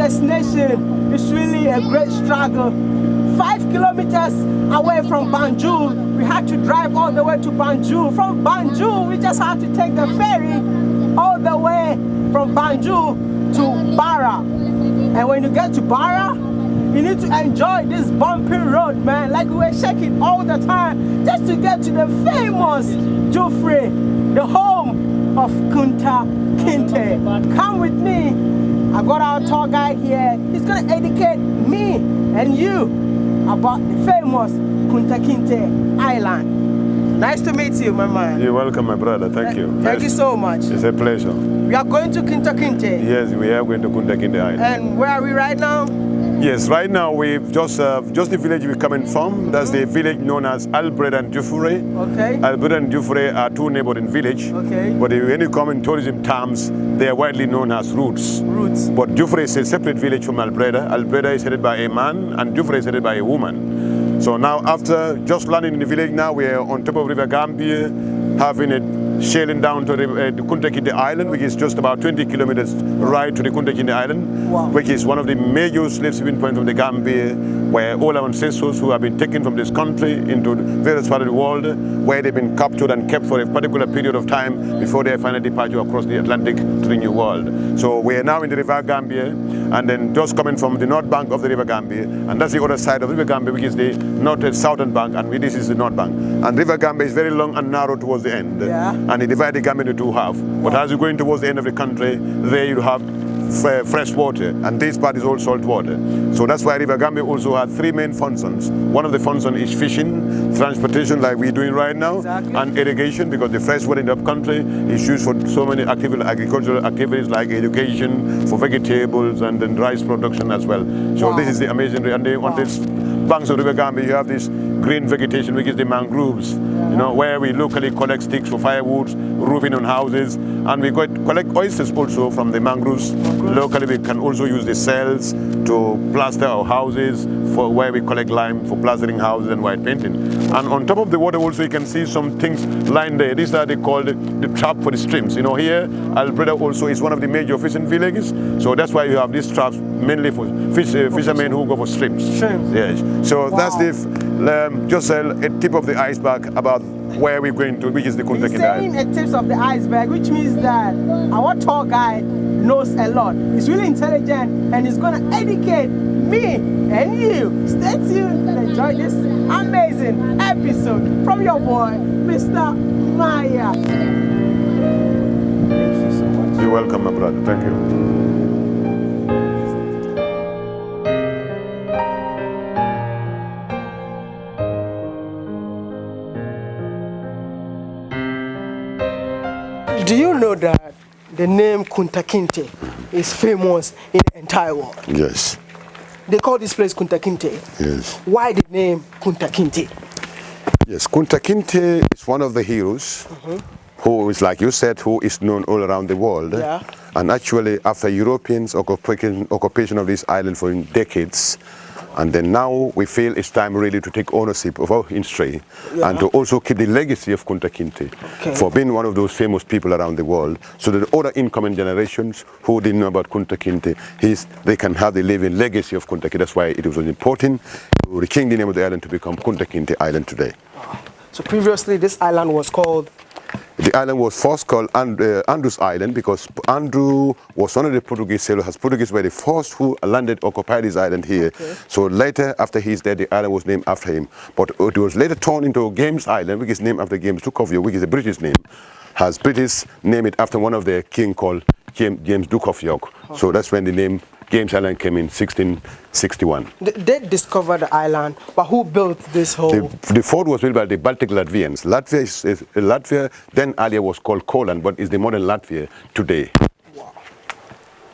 destination is really a great struggle. 5 kilometers away from Banjul, we had to drive all the way to Banjul. From Banjul, we just had to take the ferry all the way from Banjul to Barra. And when you get to Barra, you need to enjoy this bumpy road, man. Like we were shaking all the time just to get to the famous Jufre, the home of Kunta Kinteh. Come with me. I got our tour guide here. He's gonna educate me and you about the famous Kunta Kinteh Island. Nice to meet you, my man. You're welcome, my brother. Thank you. Thank you so much. It's a pleasure. We are going to Kunta Kinteh. Yes, we are going to Kunta Kinteh Island. And where are we right now? Yes, right now we've just the village we're coming from. That's the village known as Albreda and Jufure. Okay. Albreda and Jufure are two neighboring villages. Okay. But when you come in tourism terms, they are widely known as roots. Roots. But Jufure is a separate village from Albreda. Albreda is headed by a man and Jufure is headed by a woman. So now after just landing in the village now, we are on top of River Gambia, having it sailing down to the Kunta Kinteh Island, which is just about 20 kilometers ride to the Kunta Kinteh Island, wow, which is one of the major slave shipping points of the Gambia, where all our ancestors who have been taken from this country into various parts of the world, where they've been captured and kept for a particular period of time before their final departure across the Atlantic to the New World. So we are now in the River Gambia, and then just coming from the north bank of the River Gambia, and that's the other side of River Gambia, which is the southern bank, and this is the north bank. And River Gambia is very long and narrow towards the end. Yeah. And it divides the Gambia into two halves. But as you're going towards the end of the country, there you have fresh water, and this part is all salt water. So that's why River Gambia also had three main functions. One of the functions is fishing, transportation like we're doing right now, exactly, and irrigation, because the fresh water in the country is used for so many agricultural activities like education, for vegetables, and then rice production as well. So wow, this is the amazing, and on this banks of River Gambia you have this green vegetation, which is the mangroves, you know, where we locally collect sticks for firewood, roofing on houses, and we collect oysters also from the mangroves. Locally we can also use the cells to plaster our houses, for where we collect lime for plastering houses and white painting. And on top of the water also you can see some things lying there. These are called the trap for the streams. You know, here Albreda also is one of the major fishing villages, so that's why you have these traps mainly for fishermen who go for streams. Yes. So wow, that's just a tip of the iceberg about where we're going to, which is the Kunta Kinteh Island. He's saying a tip of the iceberg, which means that our tour guide knows a lot. He's really intelligent, and he's going to educate me and you. Stay tuned and enjoy this amazing episode from your boy, Mr. Maya. Thank you so much. You're welcome, my brother. Thank you. Do you know that the name Kunta Kinteh is famous in the entire world? Yes. They call this place Kunta Kinteh. Yes. Why the name Kunta Kinteh? Yes, Kunta Kinteh is one of the heroes who is, like you said, who is known all around the world. Yeah. And actually, after Europeans' occupation of this island for decades, and then now we feel it's time really to take ownership of our history, yeah, and to also keep the legacy of Kunta Kinteh, okay, for being one of those famous people around the world, so that the other incoming generations who didn't know about Kunta Kinteh, they can have the living legacy of Kunta Kinteh. That's why it was important to change the name of the island to become Kunta Kinteh Island today. So previously this island was called? The island was first called Andrew's Island because Andrew was one of the Portuguese sailors. Portuguese were the first who landed, occupied this island here. Okay. So later, after he's dead, the island was named after him. But it was later turned into James Island, which is named after James Duke of York, which is a British name. Has British named it after one of their king called James Duke of York. Okay. So that's when the name James Island came in 1661. They discovered the island, but who built this whole? The fort was built by the Baltic Latvians. Latvia then earlier was called Poland, but is the modern Latvia today. Wow.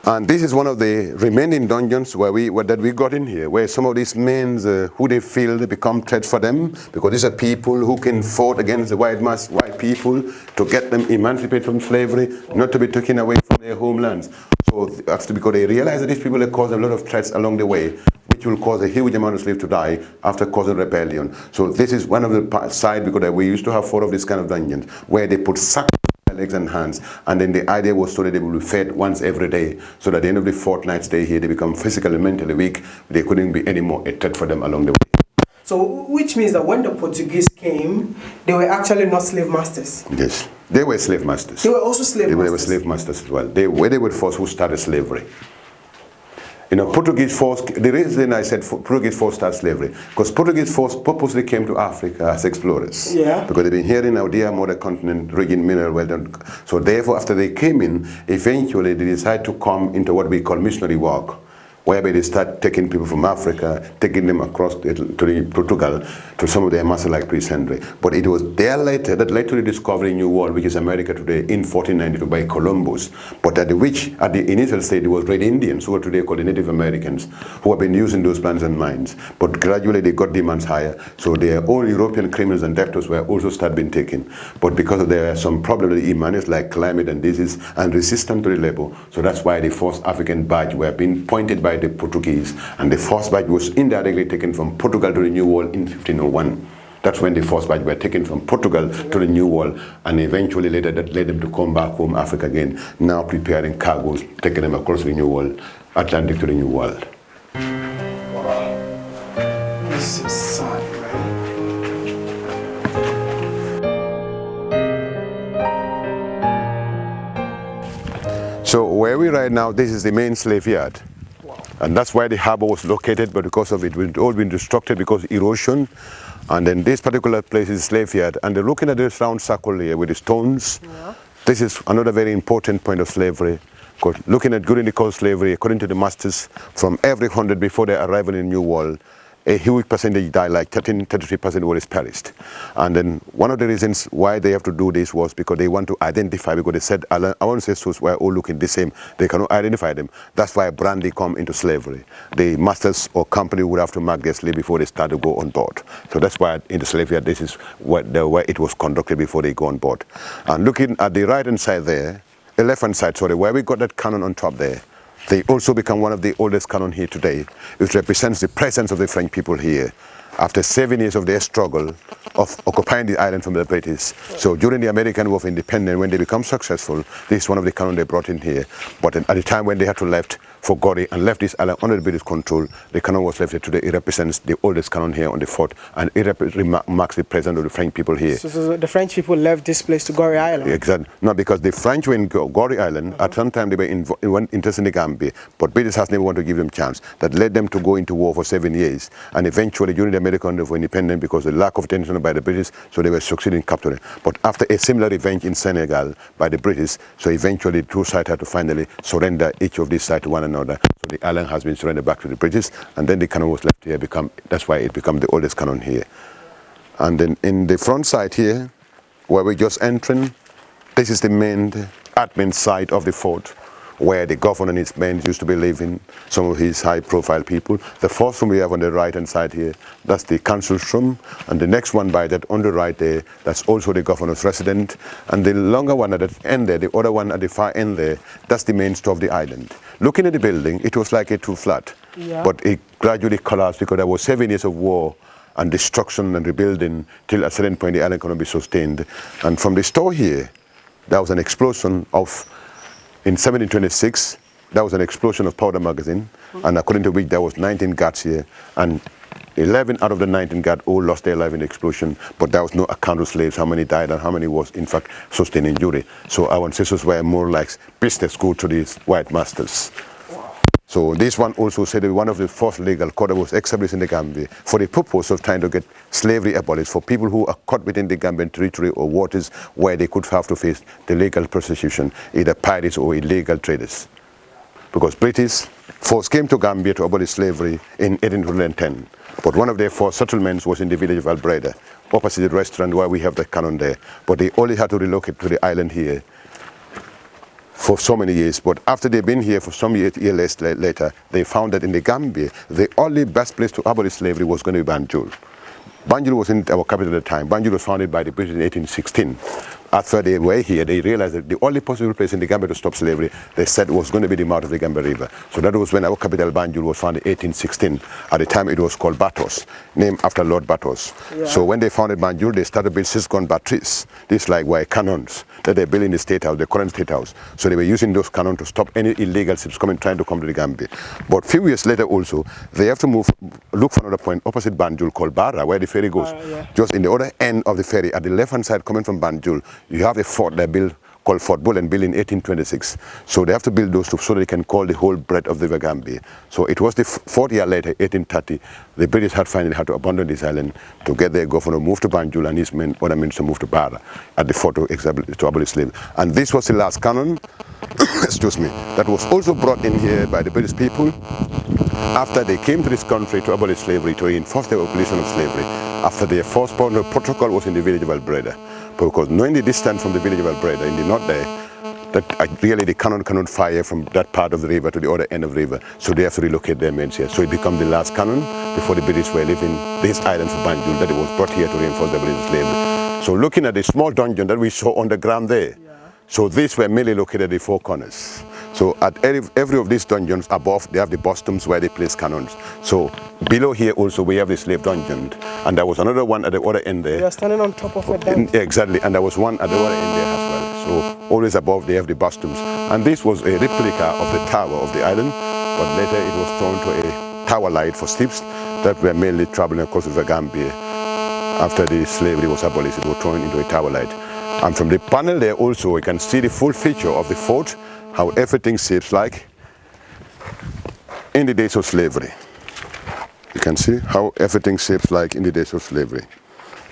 And this is one of the remaining dungeons that we got in here, where some of these men who they feel they become threats for them, because these are people who can fight against the white people to get them emancipated from slavery, not to be taken away from their homelands. So because they realize that these people have caused a lot of threats along the way, which will cause a huge amount of slaves to die after causing rebellion. So this is one of the sides, because we used to have 4 of these kind of dungeons, where they put sacks legs and hands, and then the idea was so that they will be fed once every day, so that at the end of the fortnight stay here, they become physically and mentally weak. They couldn't be any more a threat for them along the way. So, which means that when the Portuguese came, they were actually not slave masters. Yes, they were slave masters. They were also slave masters. They were slave masters as well. They were the first who started slavery. You know, Portuguese force, the reason I said Portuguese force started slavery, because Portuguese force purposely came to Africa as explorers. Yeah. Because they've been here in our dear mother continent, rich in mineral wealth. So therefore, after they came in, eventually they decided to come into what we call missionary work, whereby they start taking people from Africa, taking them across to Portugal, to some of their master like Prince Henry. But it was there later that led to the discovery of New World, which is America today, in 1492 by Columbus. But at the initial stage, it was Red Indians, who are today called the Native Americans, who have been using those plants and mines. But gradually they got demands higher, so their own European criminals and debtors were also start being taken. But because there are some problems with the Imanis, like climate and disease, and resistance to the labor, so that's why the first African badge were being pointed by the Portuguese, and the first badge was indirectly taken from Portugal to the New World in 1501. That's when the first badge were taken from Portugal to the New World, and eventually later that led them to come back home, Africa again, now preparing cargoes, taking them across the New World, Atlantic to the New World. Wow. This is sad, right? So where we right now, this is the main slave yard. And that's why the harbor was located, but because of it, it's all been destructed because of erosion. And then this particular place is slave yard. And they're looking at this round circle here with the stones. Yeah. This is another very important point of slavery. Because looking at during the coast slavery, according to the masters, from every 100 before their arrival in New World, a huge percentage died, like 33% were perished. And then one of the reasons why they have to do this was because they want to identify, because they said our ancestors were all looking the same. They cannot identify them. That's why brandy come into slavery. The masters or company would have to mark their slave before they start to go on board. So that's why in the slave yard, this is where it was conducted before they go on board. And looking at the right-hand side there, the left-hand side, sorry, where we got that cannon on top there, they also become one of the oldest cannon here today. It represents the presence of the French people here after 7 years of their struggle of occupying the island from the British. So during the American War of Independence, when they become successful, this is one of the cannon they brought in here. But at the time when they had to left for Gorée and left this island under the British control, the cannon was left here today. It represents the oldest cannon here on the fort, and it marks the presence of the French people here. So the French people left this place to Gorée Island? Exactly. No, because the French were in Gorée Island. At some time they were interested in the Gambia, but British has never wanted to give them a chance. That led them to go into war for 7 years. And eventually during the American War of Independence, because of the lack of attention by the British, so they were succeeding in capturing. But after a similar revenge in Senegal by the British, so eventually the two sides had to finally surrender each of these sides to one another. So the island has been surrendered back to the British, and then the cannon was left here. That's why it became the oldest cannon here. And then in the front side here, where we're just entering, this is the main admin side of the fort, where the governor and his men used to be living, some of his high-profile people. The first room we have on the right-hand side here, that's the council's room, and the next one by that on the right there, that's also the governor's residence, and the longer one at the end there, the other one at the far end there, that's the main store of the island. Looking at the building, it was like a two-flat, but it gradually collapsed because there was 7 years of war and destruction and rebuilding till at a certain point the island cannot be sustained. And from the store here, there was an explosion in 1726, there was an explosion of powder magazine, and according to which there was 19 guards here, and 11 out of the 19 guards all lost their life in the explosion, but there was no account of slaves, how many died and how many was in fact sustained injury. So our ancestors were more like business school to these white masters. So this one also said that one of the first legal court that was established in the Gambia for the purpose of trying to get slavery abolished for people who are caught within the Gambian territory or waters where they could have to face the legal persecution, either pirates or illegal traders. Because British force came to Gambia to abolish slavery in 1810, but one of their first settlements was in the village of Albreda, opposite the restaurant where we have the cannon there. But they only had to relocate to the island here for so many years, but after they've been here for some years later, they found that in the Gambia, the only best place to abolish slavery was going to be Banjul. Banjul was in our capital at the time. Banjul was founded by the British in 1816. after they were here, they realized that the only possible place in the Gambia to stop slavery, they said, was going to be the mouth of the Gambia River. So that was when our capital, Banjul, was founded in 1816. At the time, it was called Batos, named after Lord Batos. Yeah. So when they founded Banjul, they started building 6-gun batteries. These were cannons that they built in the State House, the current State House. So they were using those cannons to stop any illegal ships trying to come to the Gambia. But a few years later also, they have to look for another point opposite Banjul called Barra, where the ferry goes. Yeah. Just in the other end of the ferry, at the left-hand side coming from Banjul, you have a fort they built called Fort Bull and built in 1826. So they have to build those so they can call the whole breadth of the Gambia. So it was the 4th year later, 1830, the British had finally had to abandon this island to get their governor, move to Banjul, and his men, other men to move to Barra at the fort to abolish slavery. And this was the last cannon, excuse me, that was also brought in here by the British people after they came to this country to abolish slavery, to enforce the abolition of slavery. After their first protocol was in the village of Albreda. Because knowing the distance from the village of Albreda in the north there, that really the cannon cannot fire from that part of the river to the other end of the river. So they have to relocate their men here. So it became the last cannon before the British were leaving this island for Banjul, that it was brought here to reinforce the British slavery. So looking at the small dungeon that we saw on the ground there, so these were mainly located at the 4 corners. So at every of these dungeons above, they have the bostums where they place cannons. So below here also we have the slave dungeon. And there was another one at the other end there. You are standing on top of it. Yeah, exactly. And there was one at the other end there as well. So always above they have the bostums. And this was a replica of the tower of the island. But later it was turned to a tower light for ships that were mainly traveling across the Gambia. After the slavery was abolished, it was turned into a tower light. And from the panel there also, you can see the full feature of the fort, how everything shapes like in the days of slavery. You can see how everything shapes like in the days of slavery.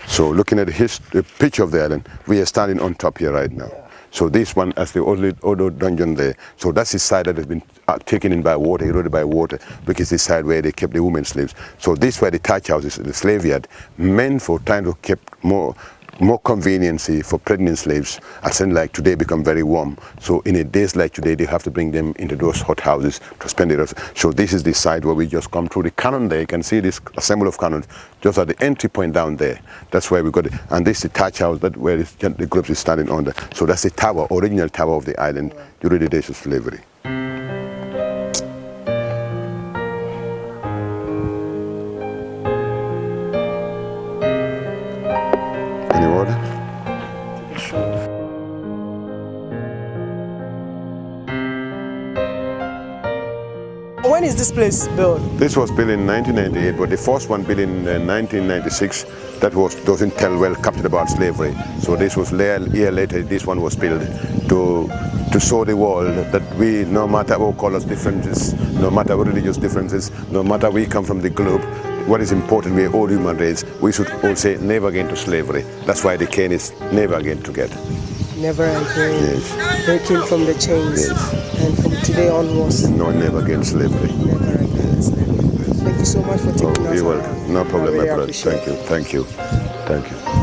So looking at the picture of the island, we are standing on top here right now. So this one as the old dungeon there. So that's the side that has been taken in by water, eroded by water, because the side where they kept the women slaves. So this were the thatch houses, the slave yard, meant for trying to keep more conveniency for pregnant slaves, as in like today become very warm. So in a days like today, they have to bring them into those hot houses to spend it. So this is the side where we just come through the cannon there. You can see this assembly of cannons just at the entry point down there. That's where we got it. And this is the thatch house that where the group is standing under. So that's the tower, original tower of the island during the days of slavery. Any water? When is this place built? This was built in 1998, but the first one built in 1996, that doesn't tell well, captured about slavery. So this was a year later, this one was built to show the world that we, no matter our colors differences, no matter our religious differences, no matter we come from the globe, what is important, we are all human race. We should all say never again to slavery. That's why the cane is never again together. Never again. Yes. Breaking from the chains. Yes. And from today onwards. No, never again slavery. Never again slavery. Thank you so much for taking us. You're welcome. No problem, really my brother. Thank you. Thank you. Thank you.